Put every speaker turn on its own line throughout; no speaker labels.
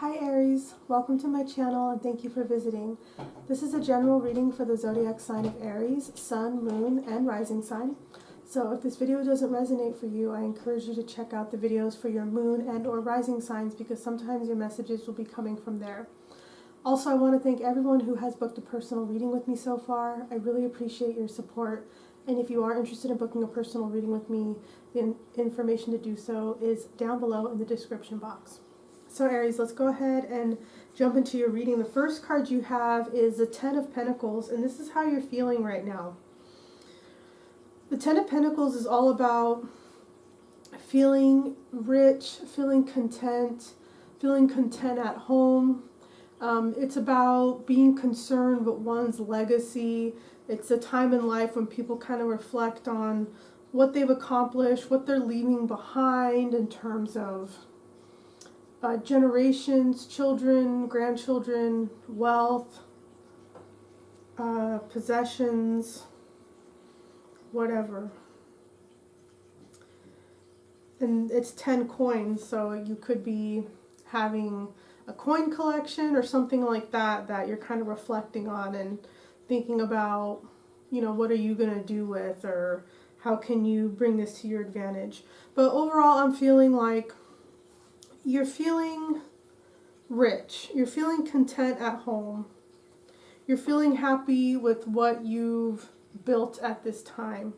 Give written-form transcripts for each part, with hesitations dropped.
Hi Aries, welcome to my channel and thank you for visiting. This is a general reading for the zodiac sign of Aries, sun, moon, and rising sign. So if this video doesn't resonate for you, I encourage you to check out the videos for your moon and or rising signs because sometimes your messages will be coming from there. Also, I want to thank everyone who has booked a personal reading with me so far. I really appreciate your support. And if you are interested in booking a personal reading with me, the information to do so is down below in the description box. So Aries, let's go ahead and jump into your reading. The first card you have is the Ten of Pentacles, and this is how you're feeling right now. The Ten of Pentacles is all about feeling rich, feeling content at home. It's about being concerned with one's legacy. It's a time in life when people kind of reflect on what they've accomplished, what they're leaving behind in terms of generations, children, grandchildren, wealth, possessions, whatever. And it's 10 coins, so you could be having a coin collection or something like that that you're kind of reflecting on and thinking about, you know, what are you going to do with, or how can you bring this to your advantage. But overall, I'm feeling like you're feeling rich, you're feeling content at home, you're feeling happy with what you've built at this time.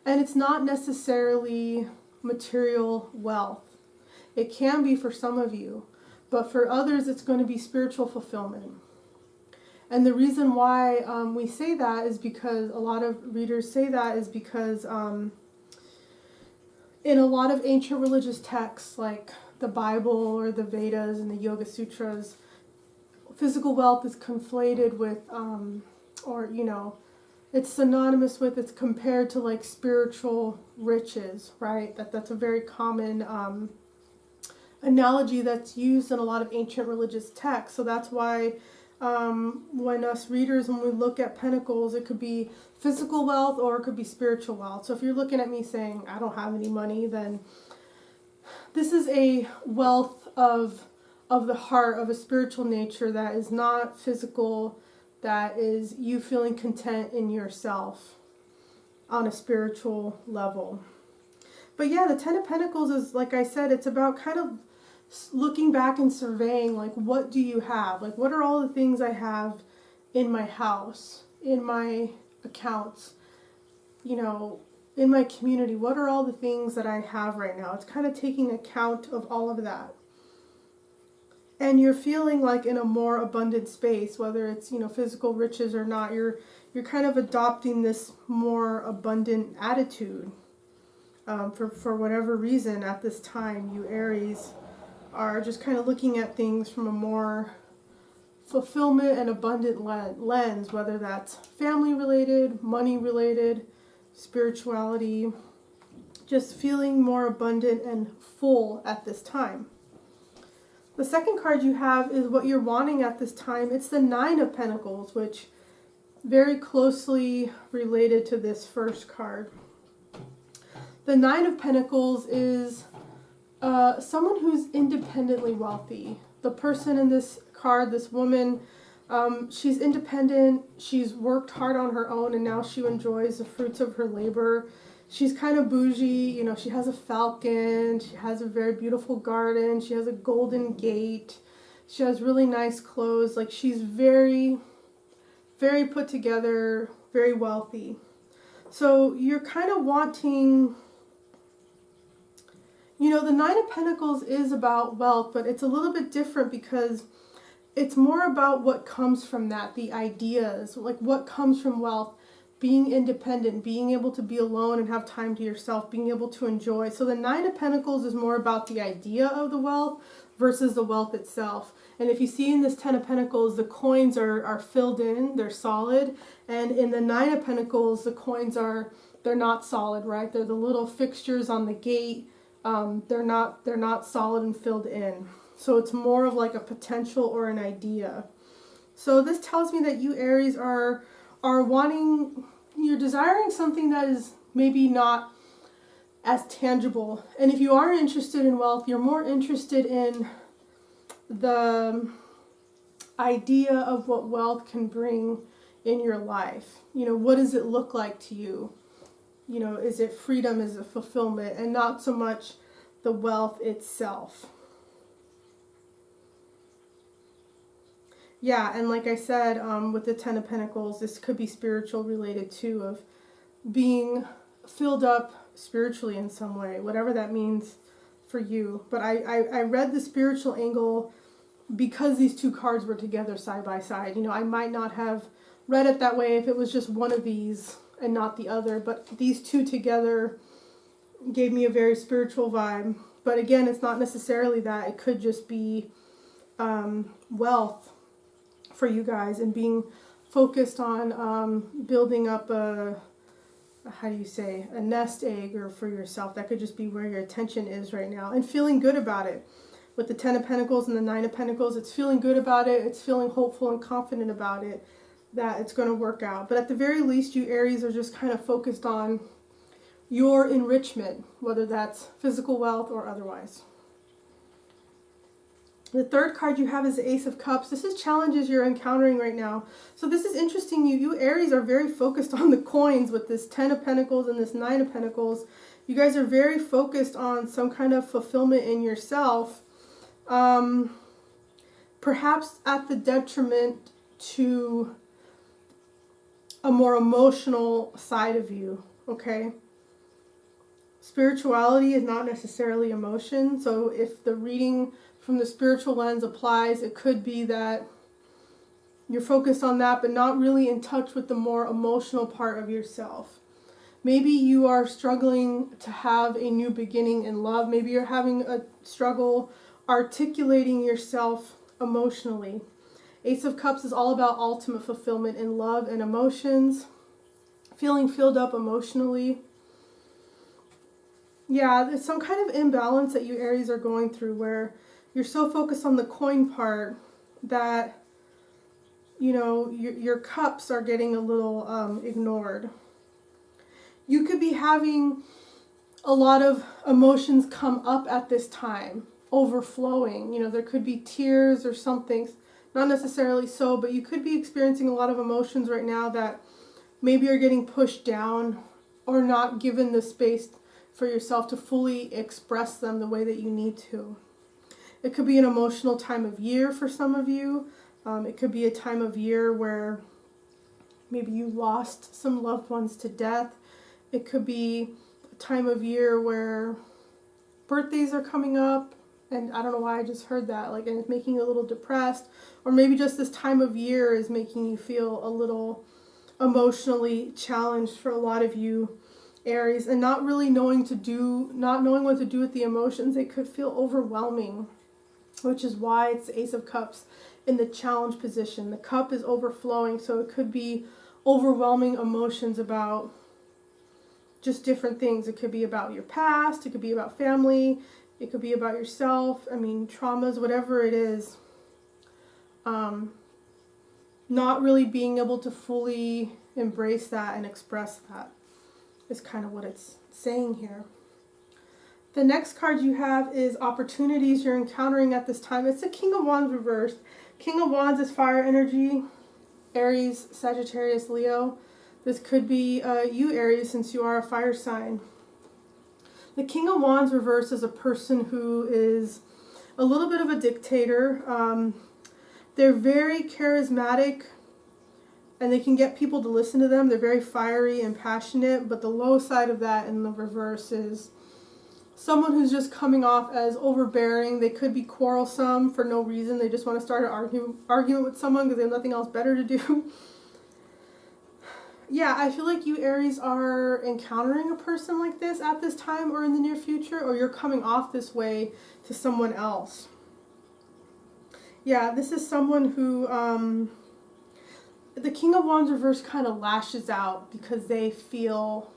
And it's not necessarily material wealth. It can be for some of you, but for others it's going to be spiritual fulfillment. And the reason why we say that is because a lot of readers say that is because in a lot of ancient religious texts like the Bible or the Vedas and the Yoga Sutras, physical wealth is conflated with, or you know, it's synonymous with, it's compared to like spiritual riches, right? That's a very common analogy that's used in a lot of ancient religious texts. So that's why when us readers, when we look at pentacles, it could be physical wealth or it could be spiritual wealth. So if you're looking at me saying, I don't have any money, then this is a wealth of the heart, of a spiritual nature that is not physical, that is you feeling content in yourself on a spiritual level. But yeah, the Ten of Pentacles is, like I said, it's about kind of looking back and surveying, like, what do you have? Like, what are all the things I have in my house, in my accounts, you know, in my community? What are all the things that I have right now? It's kind of taking account of all of that. And you're feeling like in a more abundant space, whether it's, you know, physical riches or not, you're kind of adopting this more abundant attitude. For whatever reason at this time, you Aries are just kind of looking at things from a more fulfillment and abundant lens, whether that's family related, money related, spirituality, just feeling more abundant and full at this time. The second card you have is what you're wanting at this time. It's the Nine of Pentacles, which very closely related to this first card. The Nine of Pentacles is someone who's independently wealthy. The person in this card, this woman, she's independent, she's worked hard on her own, and now she enjoys the fruits of her labor. She's kind of bougie, you know, she has a falcon, she has a very beautiful garden, she has a golden gate, she has really nice clothes. Like, she's very, very put together, very wealthy. So you're kind of wanting, you know, the Nine of Pentacles is about wealth, but it's a little bit different because it's more about what comes from that, the ideas, like what comes from wealth, being independent, being able to be alone and have time to yourself, being able to enjoy. So the Nine of Pentacles is more about the idea of the wealth versus the wealth itself. And if you see in this Ten of Pentacles, the coins are filled in, they're solid. And in the Nine of Pentacles, the coins they're not solid, right? They're the little fixtures on the gate. They're not solid and filled in. So it's more of like a potential or an idea. So this tells me that you Aries are wanting, you're desiring something that is maybe not as tangible. And if you are interested in wealth, you're more interested in the idea of what wealth can bring in your life. You know, what does it look like to you? You know, is it freedom, is it fulfillment, and not so much the wealth itself. Yeah, and like I said, with the Ten of Pentacles, this could be spiritual related too, of being filled up spiritually in some way, whatever that means for you. But I read the spiritual angle because these two cards were together side by side. You know, I might not have read it that way if it was just one of these and not the other, but these two together gave me a very spiritual vibe. But again, it's not necessarily that. It could just be wealth for you guys and being focused on building up a nest egg or for yourself. That could just be where your attention is right now and feeling good about it. With the Ten of Pentacles and the Nine of Pentacles, it's feeling good about it. It's feeling hopeful and confident about it, that it's going to work out. But at the very least, you Aries are just kind of focused on your enrichment, whether that's physical wealth or otherwise. The third card you have is the Ace of Cups. This is challenges you're encountering right now. So this is interesting. You Aries are very focused on the coins with this Ten of Pentacles and this Nine of Pentacles. You guys are very focused on some kind of fulfillment in yourself. Perhaps at the detriment to a more emotional side of you, okay? Spirituality is not necessarily emotion, so if the reading from the spiritual lens applies, it could be that you're focused on that, but not really in touch with the more emotional part of yourself. Maybe you are struggling to have a new beginning in love. Maybe you're having a struggle articulating yourself emotionally. Ace of Cups is all about ultimate fulfillment in love and emotions, feeling filled up emotionally. Yeah, there's some kind of imbalance that you Aries are going through where you're so focused on the coin part that, you know, your cups are getting a little ignored. You could be having a lot of emotions come up at this time, overflowing. You know, there could be tears or something, not necessarily so, but you could be experiencing a lot of emotions right now that maybe are getting pushed down or not given the space for yourself to fully express them the way that you need to. It could be an emotional time of year for some of you. It could be a time of year where maybe you lost some loved ones to death. It could be a time of year where birthdays are coming up, and I don't know why I just heard that, like, and it's making you a little depressed, or maybe just this time of year is making you feel a little emotionally challenged for a lot of you Aries, and not really knowing what to do with the emotions. They could feel overwhelming, which is why it's the Ace of Cups in the challenge position. The cup is overflowing, so it could be overwhelming emotions about just different things. It could be about your past, it could be about family, it could be about yourself, I mean, traumas, whatever it is. Not really being able to fully embrace that and express that is kind of what it's saying here. The next card you have is opportunities you're encountering at this time. It's the King of Wands reversed. King of Wands is fire energy, Aries, Sagittarius, Leo. This could be you, Aries, since you are a fire sign. The King of Wands reversed is a person who is a little bit of a dictator. They're very charismatic and they can get people to listen to them. They're very fiery and passionate, but the low side of that in the reverse is someone who's just coming off as overbearing. They could be quarrelsome for no reason. They just want to start an argument with someone because they have nothing else better to do. Yeah, I feel like you Aries are encountering a person like this at this time or in the near future, or you're coming off this way to someone else. Yeah, this is someone who, the King of Wands reverse kind of lashes out because they feel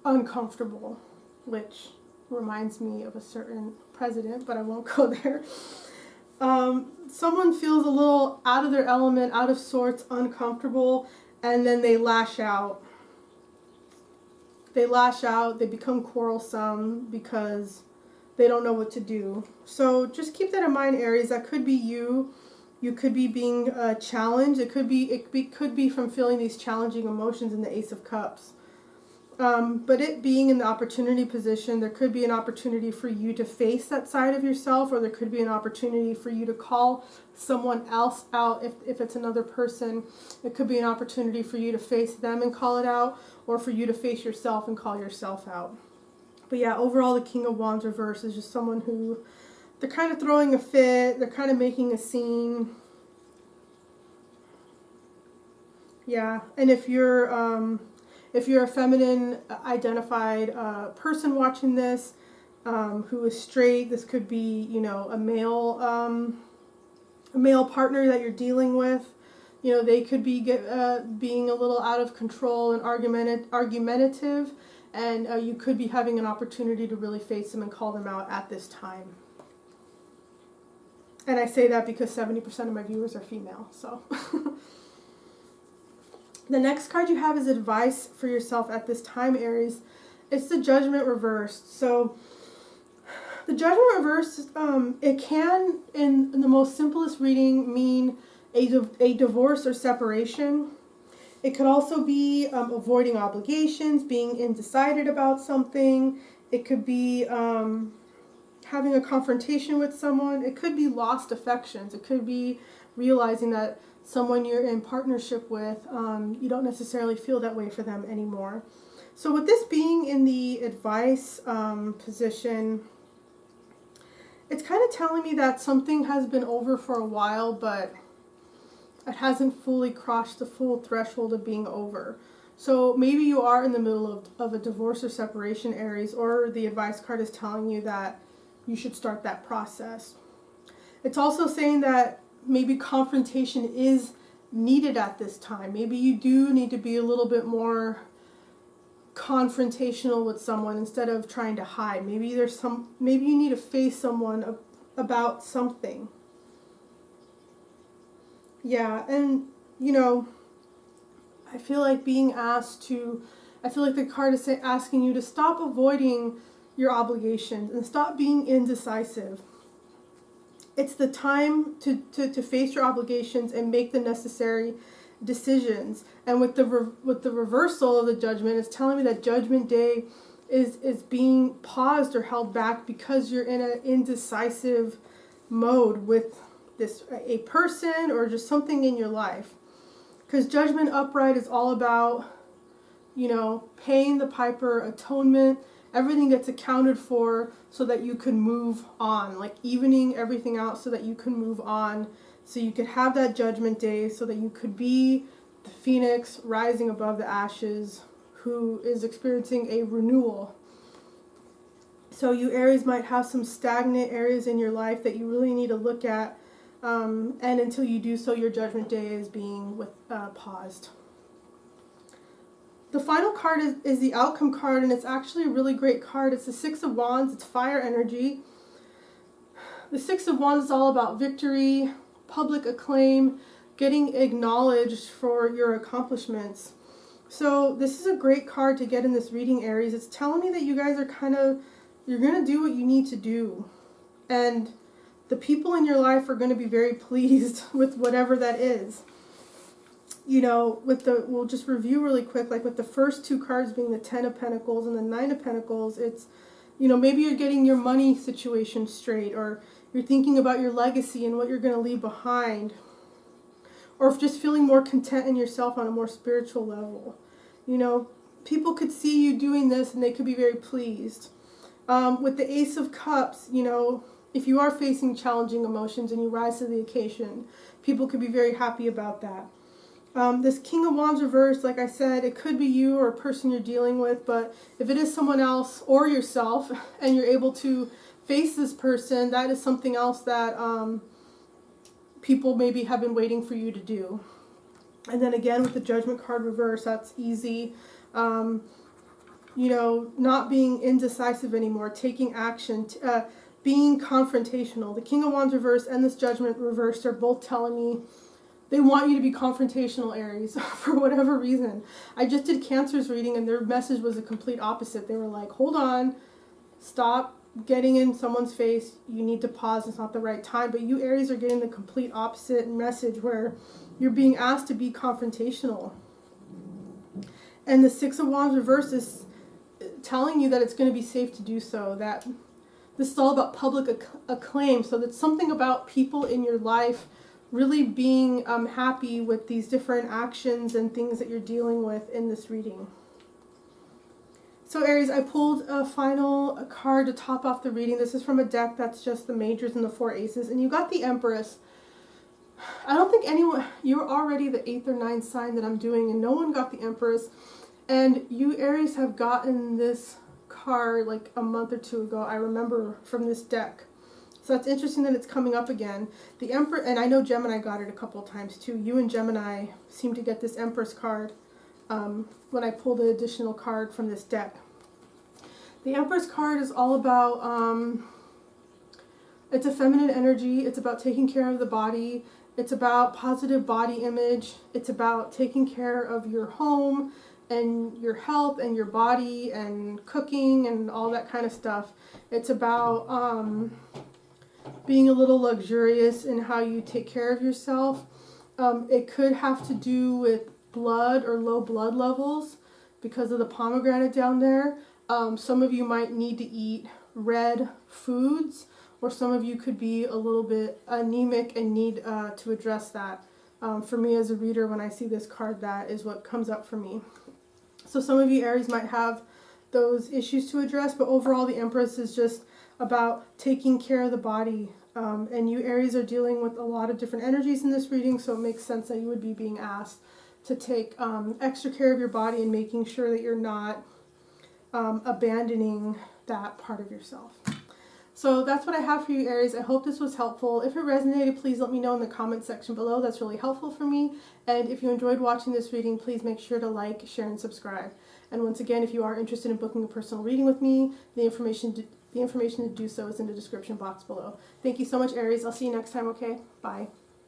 uncomfortable, which reminds me of a certain president, but I won't go there. Someone feels a little out of their element, out of sorts, uncomfortable, and then they lash out. They lash out, they become quarrelsome because they don't know what to do. So just keep that in mind, Aries. That could be you. You could be being challenged. It could be from feeling these challenging emotions in the Ace of Cups. But it being in the opportunity position, there could be an opportunity for you to face that side of yourself, or there could be an opportunity for you to call someone else out. If it's another person, it could be an opportunity for you to face them and call it out, or for you to face yourself and call yourself out. But yeah, overall, the King of Wands reverse is just someone who, they're kind of throwing a fit, they're kind of making a scene. Yeah, and if you're a feminine identified person watching this, who is straight, this could be, you know, a male partner that you're dealing with. You know, they could be being a little out of control and argumentative, and you could be having an opportunity to really face them and call them out at this time. And I say that because 70% of my viewers are female, so. The next card you have is advice for yourself at this time, Aries. It's the Judgment reversed. So the Judgment reversed, it can, in the most simplest reading, mean a divorce or separation. It could also be avoiding obligations, being undecided about something. It could be having a confrontation with someone. It could be lost affections. It could be realizing that someone you're in partnership with, you don't necessarily feel that way for them anymore. So with this being in the advice position, it's kind of telling me that something has been over for a while, but it hasn't fully crossed the full threshold of being over. So maybe you are in the middle of a divorce or separation, Aries, or the advice card is telling you that you should start that process. It's also saying that maybe confrontation is needed at this time. Maybe you do need to be a little bit more confrontational with someone instead of trying to hide. Maybe you need to face someone about something. Yeah, and you know, I feel like the card is asking you to stop avoiding your obligations and stop being indecisive. It's the time to face your obligations and make the necessary decisions. And with the reversal of the Judgment, it's telling me that Judgment Day is being paused or held back because you're in an indecisive mode with a person or just something in your life. Because Judgment upright is all about, you know, paying the piper, atonement. Everything gets accounted for so that you can move on, like evening everything out so that you can move on, so you could have that Judgment Day, so that you could be the phoenix rising above the ashes who is experiencing a renewal. So you Aries might have some stagnant areas in your life that you really need to look at, and until you do so, your Judgment Day is being paused. The final card is the Outcome card, and it's actually a really great card. It's the Six of Wands. It's fire energy. The Six of Wands is all about victory, public acclaim, getting acknowledged for your accomplishments. So this is a great card to get in this reading, Aries. It's telling me that you guys are you're going to do what you need to do. And the people in your life are going to be very pleased with whatever that is. You know, we'll just review really quick, like with the first two cards being the Ten of Pentacles and the Nine of Pentacles, it's, you know, maybe you're getting your money situation straight, or you're thinking about your legacy and what you're going to leave behind, or just feeling more content in yourself on a more spiritual level. You know, people could see you doing this and they could be very pleased. With the Ace of Cups, you know, if you are facing challenging emotions and you rise to the occasion, people could be very happy about that. This King of Wands reversed, like I said, it could be you or a person you're dealing with, but if it is someone else or yourself and you're able to face this person, that is something else that people maybe have been waiting for you to do. And then again with the Judgment card reversed, that's easy. You know, not being indecisive anymore, taking action, being confrontational. The King of Wands reversed and this Judgment reversed are both telling me they want you to be confrontational, Aries, for whatever reason. I just did Cancer's reading and their message was a complete opposite. They were like, hold on, stop getting in someone's face, you need to pause, it's not the right time. But you Aries are getting the complete opposite message where you're being asked to be confrontational. And the Six of Wands reverse is telling you that it's going to be safe to do so, that this is all about public acclaim. So that's something about people in your life really being happy with these different actions and things that you're dealing with in this reading. So Aries, I pulled a final card to top off the reading. This is from a deck that's just the majors and the four aces. And you got the Empress. I don't think anyone, you're already the 8th or 9th sign that I'm doing, and no one got the Empress. And you Aries have gotten this card like a month or two ago, I remember, from this deck. So that's interesting that it's coming up again. The Emperor, and I know Gemini got it a couple of times too. You and Gemini seem to get this Empress card when I pulled an additional card from this deck. The Empress card is all about, it's a feminine energy. It's about taking care of the body. It's about positive body image. It's about taking care of your home and your health and your body and cooking and all that kind of stuff. It's about being a little luxurious in how you take care of yourself. It could have to do with blood or low blood levels because of the pomegranate down there. Some of you might need to eat red foods, or some of you could be a little bit anemic and need to address that. For me as a reader, when I see this card, that is what comes up for me. So some of you Aries might have those issues to address, but overall the Empress is just about taking care of the body. And you Aries are dealing with a lot of different energies in this reading, so it makes sense that you would be being asked to take extra care of your body and making sure that you're not abandoning that part of yourself. So that's what I have for you, Aries. I hope this was helpful. If it resonated, please let me know in the comment section below. That's really helpful for me. And if you enjoyed watching this reading, please make sure to like, share, and subscribe. And once again, if you are interested in booking a personal reading with me, the information to do so is in the description box below. Thank you so much, Aries. I'll see you next time, okay? Bye.